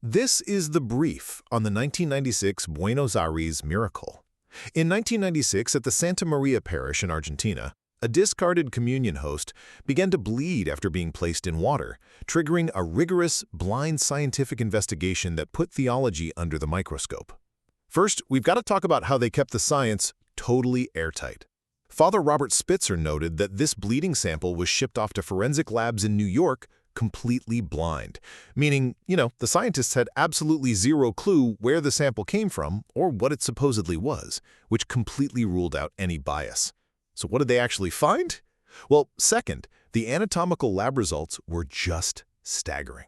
This is the brief on the 1996 Buenos Aires miracle. In 1996, at the Santa Maria parish in Argentina, a discarded communion host began to bleed after being placed in water, triggering a rigorous, blind scientific investigation that put theology under the microscope. First, we've got to talk about how they kept the science totally airtight. Father Robert Spitzer noted that this bleeding sample was shipped off to forensic labs in New York completely blind, meaning, the scientists had absolutely zero clue where the sample came from or what it supposedly was, which completely ruled out any bias. So what did they actually find? Well, second, the anatomical lab results were just staggering.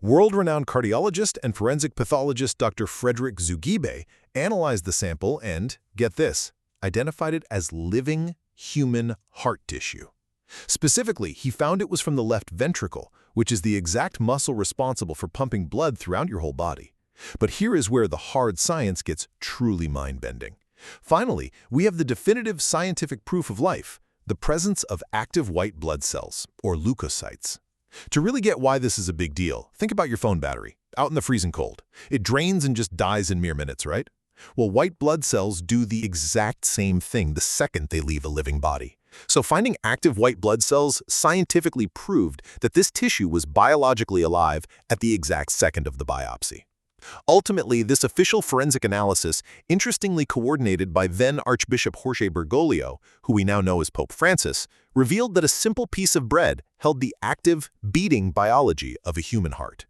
World-renowned cardiologist and forensic pathologist Dr. Frederick Zugibe analyzed the sample and, get this, identified it as living human heart tissue. Specifically, he found it was from the left ventricle, which is the exact muscle responsible for pumping blood throughout your whole body. But here is where the hard science gets truly mind-bending. Finally, we have the definitive scientific proof of life, the presence of active white blood cells, or leukocytes. To really get why this is a big deal, think about your phone battery, out in the freezing cold. It drains and just dies in mere minutes, right? Well, white blood cells do the exact same thing the second they leave a living body. So finding active white blood cells scientifically proved that this tissue was biologically alive at the exact second of the biopsy. Ultimately, this official forensic analysis, interestingly coordinated by then Archbishop Jorge Bergoglio, who we now know as Pope Francis, revealed that a simple piece of bread held the active, beating biology of a human heart.